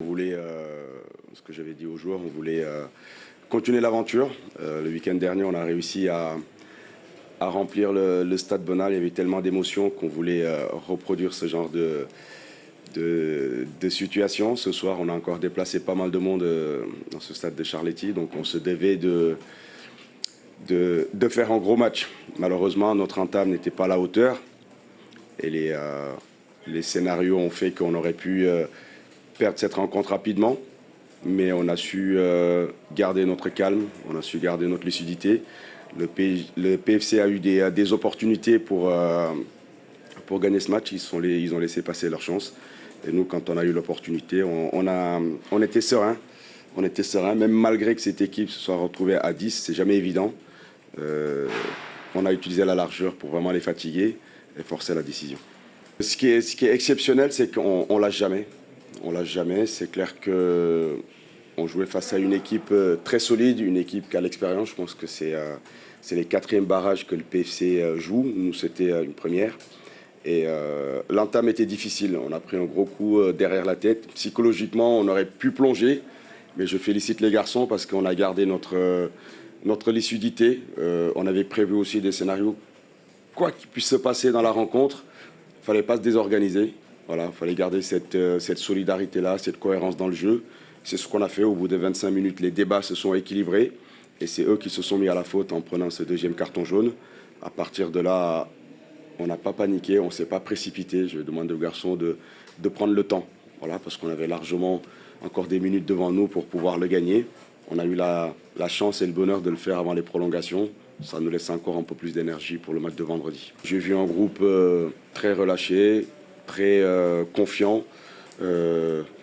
On voulait, ce que j'avais dit aux joueurs, on voulait continuer l'aventure. Le week-end dernier, on a réussi à remplir le stade Bonal. Il y avait tellement d'émotions qu'on voulait reproduire ce genre de situation. Ce soir, on a encore déplacé pas mal de monde dans ce stade de Charletti, donc on se devait de faire un gros match. Malheureusement, notre entame n'était pas à la hauteur et les scénarios ont fait qu'on aurait pu perdre cette rencontre rapidement, mais on a su garder notre calme, on a su garder notre lucidité. Le PFC a eu des opportunités pour gagner ce match. Ils ont laissé passer leur chance. Et nous, quand on a eu l'opportunité, on était serein. On était serein, même malgré que cette équipe se soit retrouvée à 10, c'est jamais évident. On a utilisé la largeur pour vraiment les fatiguer et forcer la décision. Ce qui est exceptionnel, c'est qu'on lâche jamais. On lâche jamais. C'est clair qu'on jouait face à une équipe très solide, une équipe qui a l'expérience. Je pense que c'est les 4e barrages que le PFC joue. Nous, c'était une première. Et l'entame était difficile. On a pris un gros coup derrière la tête. Psychologiquement, on aurait pu plonger. Mais je félicite les garçons parce qu'on a gardé notre lucidité. On avait prévu aussi des scénarios. Quoi qu'il puisse se passer dans la rencontre, il ne fallait pas se désorganiser. Voilà, il fallait garder cette solidarité-là, cette cohérence dans le jeu. C'est ce qu'on a fait. Au bout de 25 minutes, les débats se sont équilibrés. Et c'est eux qui se sont mis à la faute en prenant ce 2e carton jaune. À partir de là, on n'a pas paniqué, on ne s'est pas précipité. Je demande aux garçons de prendre le temps. Voilà, parce qu'on avait largement encore des minutes devant nous pour pouvoir le gagner. On a eu la chance et le bonheur de le faire avant les prolongations. Ça nous laisse encore un peu plus d'énergie pour le match de vendredi. J'ai vu un groupe très relâché, très confiant.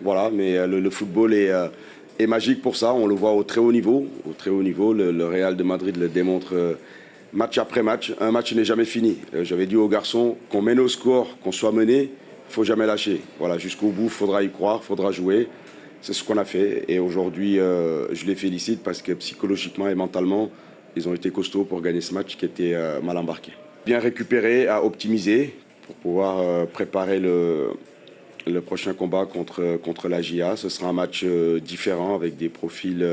Voilà, mais le football est magique pour ça. On le voit au très haut niveau. Au très haut niveau, le Real de Madrid le démontre match après match. Un match n'est jamais fini. J'avais dit aux garçons qu'on mène au score, qu'on soit mené, il ne faut jamais lâcher. Voilà, jusqu'au bout, il faudra y croire, il faudra jouer. C'est ce qu'on a fait. Et aujourd'hui, je les félicite parce que psychologiquement et mentalement, ils ont été costauds pour gagner ce match qui était mal embarqué. Bien récupéré, à optimiser pour pouvoir préparer le prochain combat contre la GIA. Ce sera un match différent avec des profils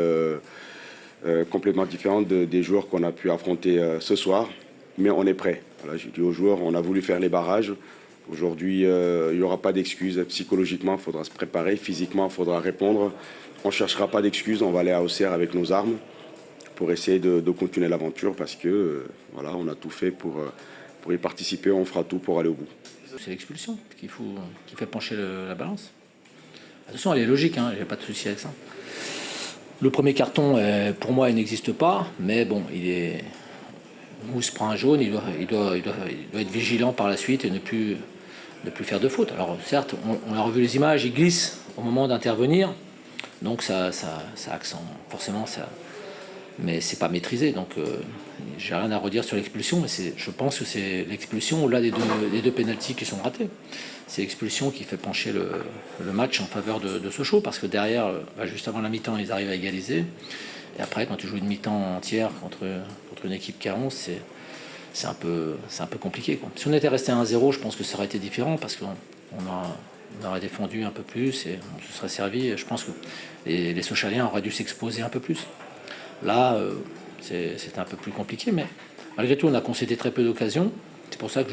complètement différents des joueurs qu'on a pu affronter ce soir. Mais on est prêt. Voilà, j'ai dit aux joueurs, on a voulu faire les barrages. Aujourd'hui, il n'y aura pas d'excuses. Psychologiquement, il faudra se préparer. Physiquement, il faudra répondre. On ne cherchera pas d'excuses. On va aller à Auxerre avec nos armes pour essayer de continuer l'aventure parce que voilà, on a tout fait pour y participer. On fera tout pour aller au bout. C'est l'expulsion qui fait pencher la balance. Attention, elle est logique, hein, j'ai pas de souci avec ça. Le premier carton, pour moi, il n'existe pas, mais bon, Mousse prend un jaune, il doit être vigilant par la suite et ne plus faire de faute. Alors certes, on a revu les images, il glisse au moment d'intervenir, donc ça accent, forcément ça. Mais c'est pas maîtrisé, donc j'ai rien à redire sur l'expulsion, mais je pense que c'est l'expulsion au-delà des deux pénaltys qui sont ratés. C'est l'expulsion qui fait pencher le match en faveur de Sochaux, parce que derrière, juste avant la mi-temps, ils arrivent à égaliser. Et après, quand tu joues une mi-temps entière contre une équipe qui a 11, c'est un peu compliqué, quoi. Si on était resté à 1-0, je pense que ça aurait été différent, parce qu'on aurait défendu un peu plus et on se serait servi. Je pense que les Sochaliens auraient dû s'exposer un peu plus. Là, c'est un peu plus compliqué, mais malgré tout, on a concédé très peu d'occasions. C'est pour ça que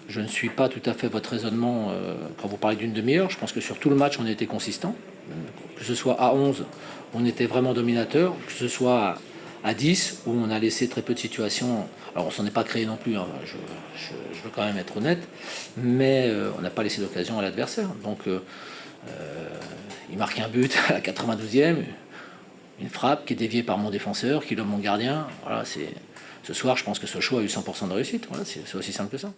je ne suis pas tout à fait votre raisonnement quand vous parlez d'une demi-heure. Je pense que sur tout le match, on a été consistant. Que ce soit à 11, on était vraiment dominateur. Que ce soit à 10, où on a laissé très peu de situations. Alors, on s'en est pas créé non plus, hein. Je veux quand même être honnête. Mais on n'a pas laissé d'occasion à l'adversaire. Donc, il marque un but à la 92e. Une frappe qui est déviée par mon défenseur, qui lobe mon gardien. Voilà, ce soir, je pense que Sochaux a eu 100% de réussite. Voilà, c'est aussi simple que ça.